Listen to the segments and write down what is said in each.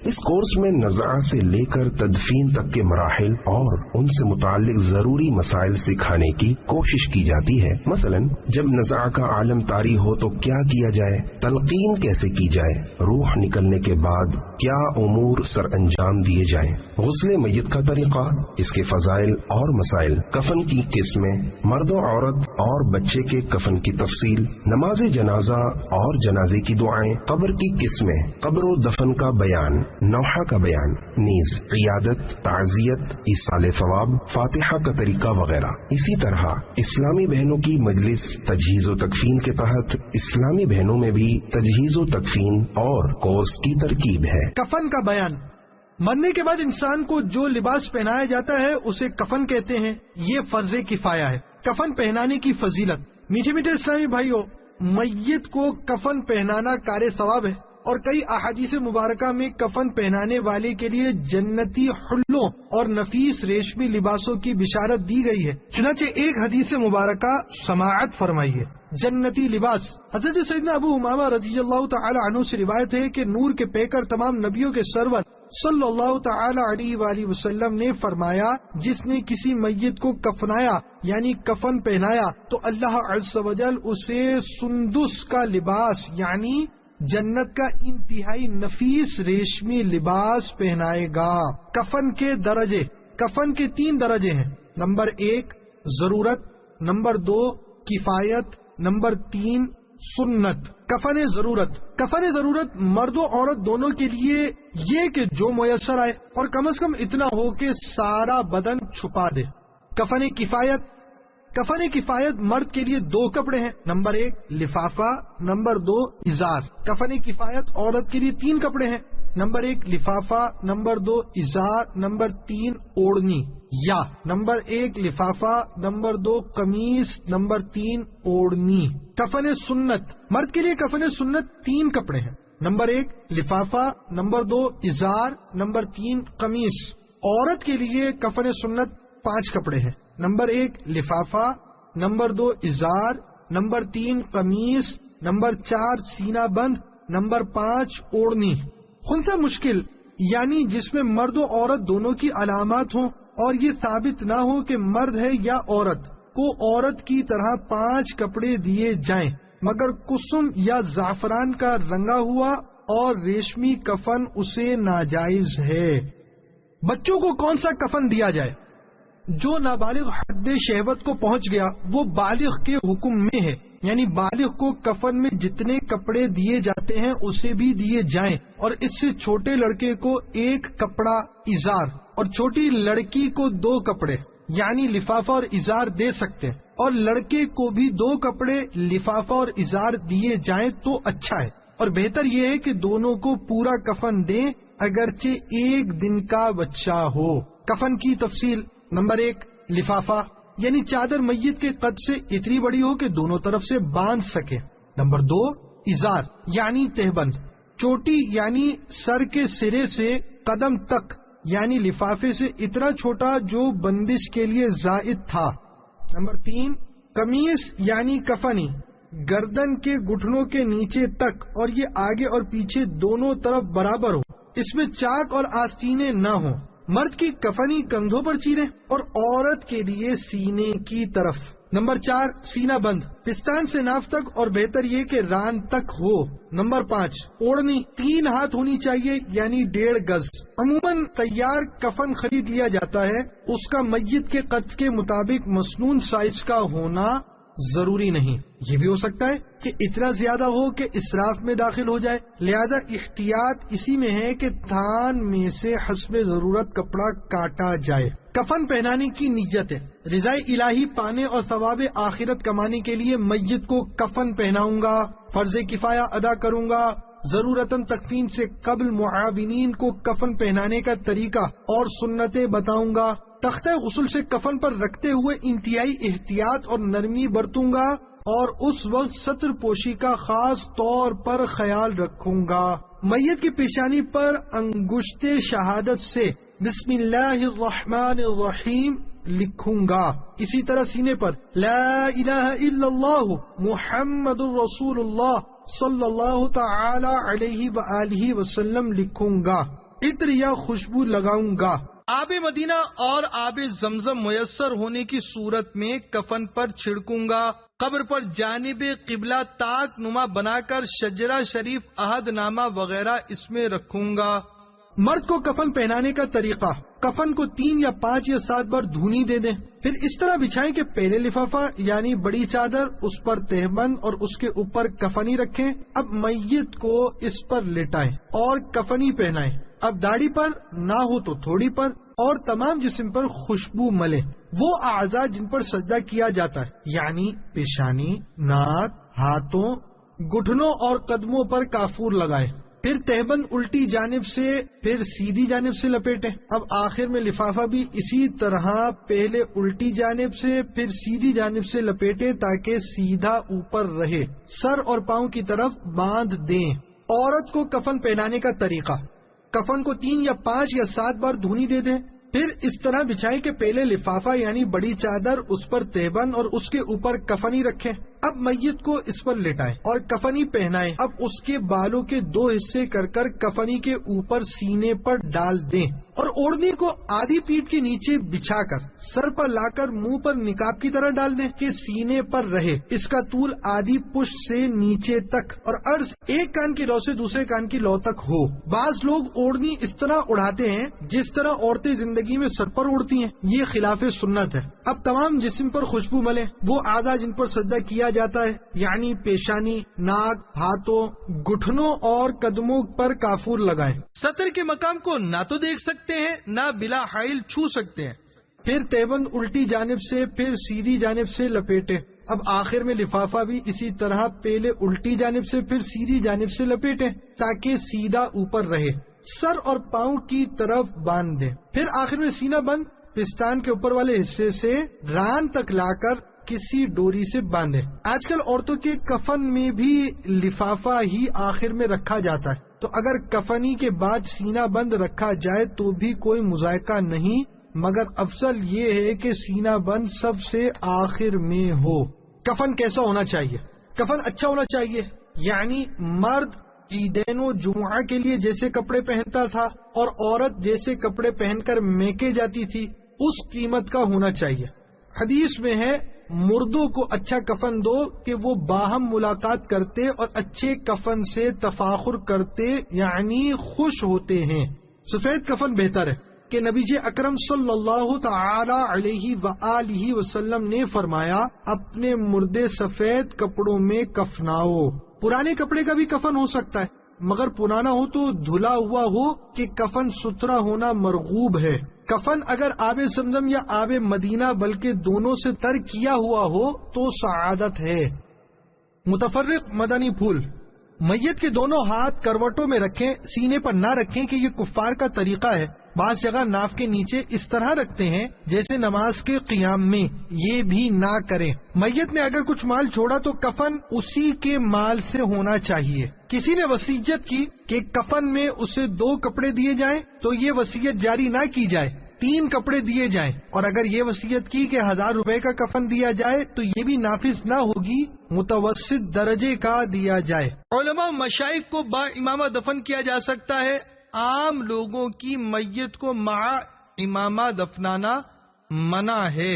اس course میں نزع سے لے کر تدفین تک کے مراحل اور ان سے متعلق ضروری مسائل سکھانے کی کوشش کی جاتی ہے۔ مثلا جب نزع کا عالم طاری ہو تو کیا کیا جائے، تلقین کیسے کی جائے، روح نکلنے کے بعد کیا امور سر انجام دیے جائیں، غسل میت کا طریقہ، اس کے فضائل اور مسائل، کفن کی قسمیں، مرد و عورت اور بچے کے کفن کی تفصیل، نماز جنازہ اور جنازے کی دعائیں، قبر کی قسمیں، قبر و دفن کا بیان، نوحہ کا بیان، نیز عیادت، تعزیت، ایصال ثواب، فاتحہ کا طریقہ وغیرہ۔ اسی طرح اسلامی بہنوں کی مجلس تجہیز و تکفین کے تحت اسلامی بہنوں میں بھی تجہیز و تکفین اور کورس کی ترکیب ہے۔ کفن کا بیان، مرنے کے بعد انسان کو جو لباس پہنایا جاتا ہے اسے کفن کہتے ہیں۔ یہ فرض کفایہ ہے۔ کفن پہنانے کی فضیلت، میٹھے میٹھے اسلامی بھائیوں، میت کو کفن پہنانا کار ثواب ہے، اور کئی احادیث مبارکہ میں کفن پہنانے والے کے لیے جنتی حلوں اور نفیس ریشمی لباسوں کی بشارت دی گئی ہے۔ چنانچہ ایک حدیث مبارکہ سماعت فرمائی ہے، جنتی لباس۔ حضرت سیدنا ابو امامہ رضی اللہ تعالی عنہ سے روایت ہے کہ نور کے پیکر تمام نبیوں کے سرور صلی اللہ تعالی علیہ وآلہ وسلم نے فرمایا، جس نے کسی میت کو کفنایا یعنی کفن پہنایا تو اللہ عز و جل اسے سندس کا لباس یعنی جنت کا انتہائی نفیس ریشمی لباس پہنائے گا۔ کفن کے درجے، کفن کے 3 درجے ہیں۔ نمبر 1 ضرورت، نمبر 2 کفایت، نمبر 3 سنت۔ کفن ضرورت مرد و عورت دونوں کے لیے یہ کہ جو میسر آئے اور کم از کم اتنا ہو کہ سارا بدن چھپا دے۔ کفن کفایت مرد کے لیے 2 کپڑے ہیں، نمبر 1 لفافہ، نمبر 2 ازار۔ کفن کفایت عورت کے لیے 3 کپڑے ہیں، نمبر 1 لفافہ، نمبر 2 ازار، نمبر 3 اوڑھنی، یا نمبر 1 لفافہ، نمبر 2 قمیص، نمبر 3 اوڑھنی۔ کفن سنت، مرد کے لیے کفن سنت 3 کپڑے ہیں، نمبر 1 لفافہ، نمبر 2 ازار، نمبر 3 قمیص۔ عورت کے لیے کفن سنت 5 کپڑے ہیں، نمبر 1 لفافہ، نمبر 2 ازار، نمبر 3 قمیص، نمبر 4 سینہ بند، نمبر 5 اوڑھنی۔ خنثی مشکل یعنی جس میں مرد و عورت دونوں کی علامات ہوں اور یہ ثابت نہ ہو کہ مرد ہے یا عورت، کو عورت کی طرح 5 کپڑے دیے جائیں، مگر کسم یا زعفران کا رنگا ہوا اور ریشمی کفن اسے ناجائز ہے۔ بچوں کو کون سا کفن دیا جائے؟ جو نابالغ حد شہوت کو پہنچ گیا وہ بالغ کے حکم میں ہے، یعنی بالغ کو کفن میں جتنے کپڑے دیے جاتے ہیں اسے بھی دیے جائیں، اور اس سے چھوٹے لڑکے کو 1 کپڑا ازار اور چھوٹی لڑکی کو 2 کپڑے یعنی لفافہ اور ازار دے سکتے ہیں، اور لڑکے کو بھی 2 کپڑے لفافہ اور ازار دیے جائیں تو اچھا ہے، اور بہتر یہ ہے کہ دونوں کو پورا کفن دیں اگرچہ 1 دن کا بچہ ہو۔ کفن کی تفصیل، نمبر 1 لفافہ یعنی چادر میت کے قد سے اتنی بڑی ہو کہ دونوں طرف سے باندھ سکے۔ نمبر 2 ازار یعنی تہبند، چوٹی یعنی سر کے سرے سے قدم تک یعنی لفافے سے اتنا چھوٹا جو بندش کے لیے زائد تھا۔ نمبر 3 قمیص یعنی کفنی، گردن کے گھٹنوں کے نیچے تک اور یہ آگے اور پیچھے دونوں طرف برابر ہو، اس میں چاک اور آستینے نہ ہوں۔ مرد کی کفنی کندھوں پر چیریں اور عورت کے لیے سینے کی طرف۔ نمبر 4 سینہ بند، پستان سے ناف تک اور بہتر یہ کہ ران تک ہو۔ نمبر 5 اوڑھنی 3 ہاتھ ہونی چاہیے یعنی 1.5 گز۔ عموماً تیار کفن خرید لیا جاتا ہے، اس کا میت کے قد کے مطابق مسنون سائز کا ہونا ضروری نہیں، یہ بھی ہو سکتا ہے کہ اتنا زیادہ ہو کہ اسراف میں داخل ہو جائے، لہذا احتیاط اسی میں ہے کہ تھان میں سے حسب ضرورت کپڑا کاٹا جائے۔ کفن پہنانے کی نیت ہے، رضائے الہی پانے اور ثواب آخرت کمانے کے لیے میت کو کفن پہناؤں گا، فرض کفایہ ادا کروں گا، ضرورتاً تکفین سے قبل معاونین کو کفن پہنانے کا طریقہ اور سنتیں بتاؤں گا، تختہ غسل سے کفن پر رکھتے ہوئے انتہائی احتیاط اور نرمی برتوں گا، اور اس وقت ستر پوشی کا خاص طور پر خیال رکھوں گا۔ میت کی پیشانی پر انگشت شہادت سے بسم اللہ الرحمن الرحیم لکھوں گا، اسی طرح سینے پر لا الہ الا اللہ محمد الرسول اللہ صلی اللہ تعالی علیہ وآلہ وسلم لکھوں گا۔ عطر یا خوشبو لگاؤں گا۔ آب مدینہ اور آب زمزم میسر ہونے کی صورت میں کفن پر چھڑکوں گا۔ قبر پر جانب قبلہ تاک نما بنا کر شجرہ شریف، عہد نامہ وغیرہ اس میں رکھوں گا۔ مرد کو کفن پہنانے کا طریقہ: کفن کو 3 یا 5 یا 7 بار دھونی دے دیں، پھر اس طرح بچھائیں کہ پہلے لفافہ یعنی بڑی چادر، اس پر تہبند اور اس کے اوپر کفنی رکھیں۔ اب میت کو اس پر لٹائیں اور کفنی پہنائیں۔ اب داڑھی پر نہ ہو تو تھوڑی پر، اور تمام جسم پر خوشبو ملیں۔ وہ اعضاء جن پر سجدہ کیا جاتا ہے یعنی پیشانی، ناک، ہاتھوں، گھٹنوں اور قدموں پر کافور لگائیں۔ پھر تہبند الٹی جانب سے پھر سیدھی جانب سے لپیٹیں۔ اب آخر میں لفافہ بھی اسی طرح پہلے الٹی جانب سے پھر سیدھی جانب سے لپیٹیں تاکہ سیدھا اوپر رہے۔ سر اور پاؤں کی طرف باندھ دیں۔ عورت کو کفن پہنانے کا طریقہ: کفن کو 3 یا 5 یا 7 بار دھونی دے دیں، پھر اس طرح بچھائیں کہ پہلے لفافہ یعنی بڑی چادر، اس پر تہبند اور اس کے اوپر کفنی رکھیں۔ اب میت کو اس پر لٹائیں اور کفنی پہنائیں۔ اب اس کے بالوں کے 2 حصے کر کر کفنی کے اوپر سینے پر ڈال دیں اور اوڑھنی کو آدھی پیٹھ کے نیچے بچھا کر سر پر لا کر منہ پر نقاب کی طرح ڈال دیں کہ سینے پر رہے۔ اس کا طول آدھی پشت سے نیچے تک اور عرض ایک کان کی لو سے دوسرے کان کی لو تک ہو۔ بعض لوگ اوڑھنی اس طرح اڑاتے ہیں جس طرح عورتیں زندگی میں سر پر اڑتی ہیں، یہ خلاف سنت ہے۔ اب تمام جسم پر خوشبو ملے۔ وہ اعضاء جن پر سجدہ کیا جاتا ہے یعنی پیشانی، ناک، ہاتھوں، گھٹنوں اور قدموں پر کافور لگائیں۔ سطر کے مقام کو نہ تو دیکھ سکتے ہیں نہ بلا حائل چھو سکتے ہیں۔ پھر تہبند الٹی جانب سے پھر سیدھی جانب سے لپیٹے۔ اب آخر میں لفافہ بھی اسی طرح پہلے الٹی جانب سے پھر سیدھی جانب سے لپیٹیں تاکہ سیدھا اوپر رہے۔ سر اور پاؤں کی طرف باندھ دیں۔ پھر آخر میں سینہ بند پستان کے اوپر والے حصے سے ران تک لا کر کسی ڈوری سے باندھے۔ آج کل عورتوں کے کفن میں بھی لفافہ ہی آخر میں رکھا جاتا ہے، تو اگر کفنی کے بعد سینہ بند رکھا جائے تو بھی کوئی مذائقہ نہیں، مگر افضل یہ ہے کہ سینہ بند سب سے آخر میں ہو۔ کفن کیسا ہونا چاہیے؟ کفن اچھا ہونا چاہیے، یعنی مرد عیدین و جمعہ کے لیے جیسے کپڑے پہنتا تھا اور عورت جیسے کپڑے پہن کر میکے جاتی تھی اس قیمت کا ہونا چاہیے۔ حدیث میں ہے مردوں کو اچھا کفن دو کہ وہ باہم ملاقات کرتے اور اچھے کفن سے تفاخر کرتے یعنی خوش ہوتے ہیں۔ سفید کفن بہتر ہے کہ نبی اکرم صلی اللہ تعالی علیہ وآلہ وسلم نے فرمایا اپنے مردے سفید کپڑوں میں کفناؤ۔ پرانے کپڑے کا بھی کفن ہو سکتا ہے مگر پرانا ہو تو دھلا ہوا ہو کہ کفن ستھرا ہونا مرغوب ہے۔ کفن اگر آب زمزم یا آب مدینہ بلکہ دونوں سے تر کیا ہوا ہو تو سعادت ہے۔ متفرق مدنی پھول: میت کے دونوں ہاتھ کروٹوں میں رکھیں، سینے پر نہ رکھیں کہ یہ کفار کا طریقہ ہے۔ بعض جگہ ناف کے نیچے اس طرح رکھتے ہیں جیسے نماز کے قیام میں، یہ بھی نہ کریں۔ میت نے اگر کچھ مال چھوڑا تو کفن اسی کے مال سے ہونا چاہیے۔ کسی نے وصیت کی کہ کفن میں اسے 2 کپڑے دیے جائیں تو یہ وصیت جاری نہ کی جائے، 3 کپڑے دیے جائیں، اور اگر یہ وصیت کی کہ 1000 روپے کا کفن دیا جائے تو یہ بھی نافذ نہ ہوگی، متوسط درجے کا دیا جائے۔ علماء مشائخ کو با امامہ دفن کیا جا سکتا ہے، عام لوگوں کی میت کو مع امامہ دفنانا منع ہے۔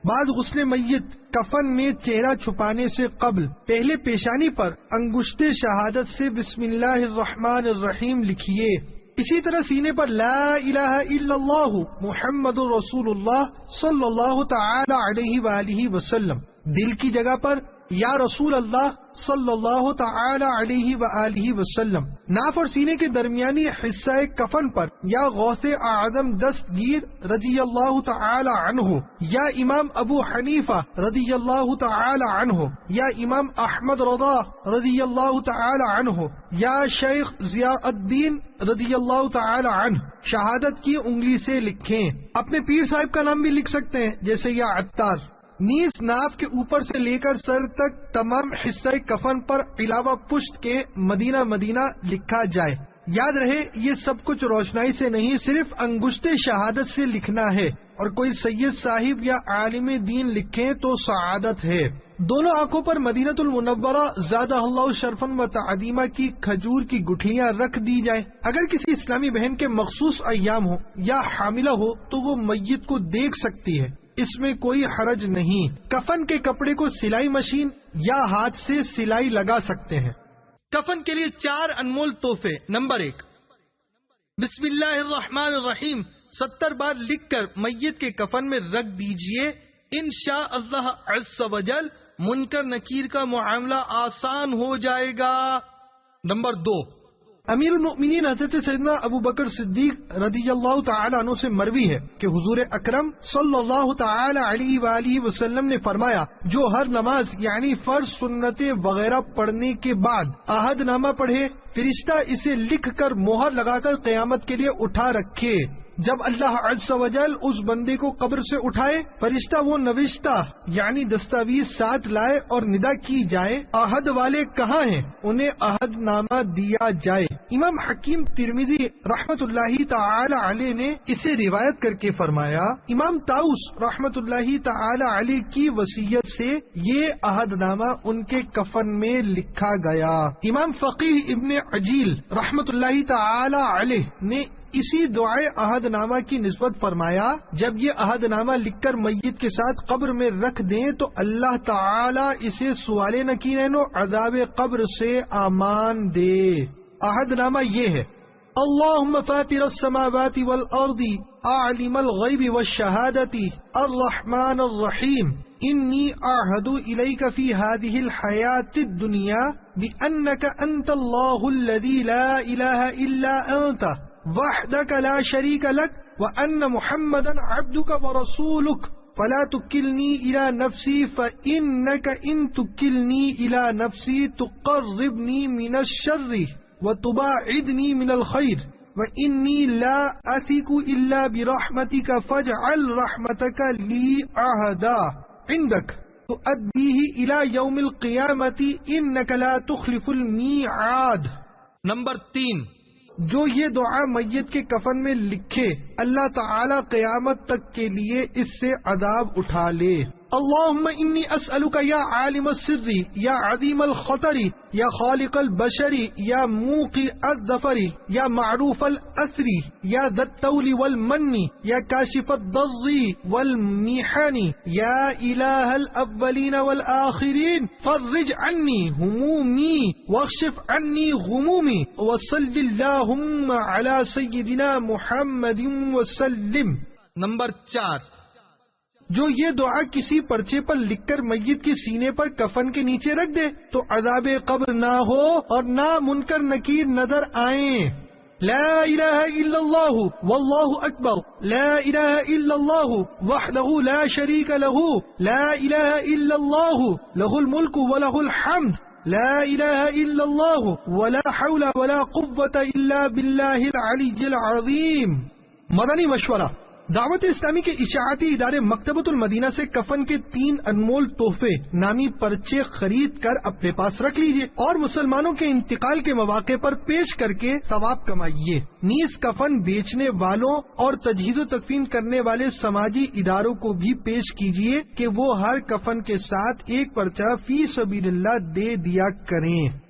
بعد غسل میت کفن میں چہرہ چھپانے سے قبل پہلے پیشانی پر انگشت شہادت سے بسم اللہ الرحمن الرحیم لکھیے۔ اسی طرح سینے پر لا الہ الا اللہ محمد رسول اللہ صلی اللہ تعالی علیہ وآلہ وسلم، دل کی جگہ پر یا رسول اللہ صلی اللہ تعالی علیہ وآلہ وسلم، ناف اور سینے کے درمیانی حصہ کفن پر یا غوث اعظم دستگیر رضی اللہ تعالی عنہ یا امام ابو حنیفہ رضی اللہ تعالی عنہ یا امام احمد رضا رضی اللہ تعالی عنہ یا شیخ ضیاء الدین رضی اللہ تعالی عنہ شہادت کی انگلی سے لکھیں۔ اپنے پیر صاحب کا نام بھی لکھ سکتے ہیں جیسے یا عطار۔ نیز ناف کے اوپر سے لے کر سر تک تمام حصہ کفن پر علاوہ پشت کے مدینہ مدینہ لکھا جائے۔ یاد رہے یہ سب کچھ روشنائی سے نہیں، صرف انگشت شہادت سے لکھنا ہے۔ اور کوئی سید صاحب یا عالم دین لکھیں تو سعادت ہے۔ دونوں آنکھوں پر مدینہ المنورہ زادہ اللہ شرفن و تعظیمہ کی کھجور کی گٹھلیاں رکھ دی جائیں۔ اگر کسی اسلامی بہن کے مخصوص ایام ہو یا حاملہ ہو تو وہ میت کو دیکھ سکتی ہے، اس میں کوئی حرج نہیں۔ کفن کے کپڑے کو سلائی مشین یا ہاتھ سے سلائی لگا سکتے ہیں۔ کفن کے لیے 4 انمول تحفے۔ نمبر 1، بسم اللہ الرحمن الرحیم 70 بار لکھ کر میت کے کفن میں رکھ دیجئے، انشاء اللہ عز و جل منکر نکیر کا معاملہ آسان ہو جائے گا۔ نمبر 2، امیر المؤمنین حضرت سیدنا ابو بکر صدیق رضی اللہ تعالی عنہ سے مروی ہے کہ حضور اکرم صلی اللہ تعالی علیہ وآلہ وسلم نے فرمایا، جو ہر نماز یعنی فرض سنتیں وغیرہ پڑھنے کے بعد عہد نامہ پڑھے، فرشتہ اسے لکھ کر مہر لگا کر قیامت کے لیے اٹھا رکھے۔ جب اللہ عز و جل اس بندے کو قبر سے اٹھائے، فرشتہ وہ نوشتہ یعنی دستاویز ساتھ لائے اور ندا کی جائے، عہد والے کہاں ہیں، انہیں عہد نامہ دیا جائے۔ امام حکیم ترمذی رحمت اللہ تعالی علیہ نے اسے روایت کر کے فرمایا، امام طاؤس رحمت اللہ تعالی علیہ کی وصیت سے یہ عہد نامہ ان کے کفن میں لکھا گیا۔ امام فقیہ ابن عجیل رحمت اللہ تعالی علیہ نے اسی دعائے عہد نامہ کی نسبت فرمایا، جب یہ عہد نامہ لکھ کر میت کے ساتھ قبر میں رکھ دیں تو اللہ تعالی اسے سوال نکیرین و عذاب قبر سے امان دے۔ عہد نامہ یہ ہے، اللہم فاطر السماوات والارض عالم الغیب والشہادت الرحمن الرحیم انی اعہد الیک فی هذه الحیاة الدنیا بانک انت اللہ الذی لا الہ الا انت وحدك لا شريك لك وأن محمدا عبدك ورسولك فلا تكلني إلى نفسي فإنك إن تكلني إلى نفسي تقربني من الشر وتباعدني من الخير وإني لا أثق إلا برحمتك فاجعل رحمتك لي عهدا عندك تؤديه إلى يوم القيامة إنك لا تخلف الميعاد۔ نمبر 3، جو یہ دعا میت کے کفن میں لکھے اللہ تعالی قیامت تک کے لیے اس سے عذاب اٹھا لے۔ اللہم انی اسألک یا عالم السر یا عظیم الخطر یا خالق البشر یا موقع الظفر یا معروف الاثر یا ذا الطول والمن یا کاشف الضر والمیحن یا الہ الاولین والآخرین فرج عنی ہمومی واکشف عنی غمومی وصل اللہم علی سیدنا محمد وسلم۔ نمبر 4، جو یہ دعا کسی پرچے پر لکھ کر میت کے سینے پر کفن کے نیچے رکھ دے تو عذاب قبر نہ ہو اور نہ منکر نکیر نظر آئیں۔ لا الہ الا اللہ واللہ اکبر، لا الہ الا اللہ وحدہ لا شریک لہ، لا الہ الا اللہ لہ الملک ولہ الحمد، لا الہ الا اللہ ولا حول ولا قوة الا باللہ العلی العظیم۔ مدنی مشورہ، دعوت اسلامی کے اشاعتی ادارے مکتبۃ المدینہ سے کفن کے 3 انمول تحفے نامی پرچے خرید کر اپنے پاس رکھ لیجئے اور مسلمانوں کے انتقال کے مواقع پر پیش کر کے ثواب کمائیے۔ نیز کفن بیچنے والوں اور تجہیز و تکفین کرنے والے سماجی اداروں کو بھی پیش کیجئے کہ وہ ہر کفن کے ساتھ ایک پرچہ فی سبیل اللہ دے دیا کریں۔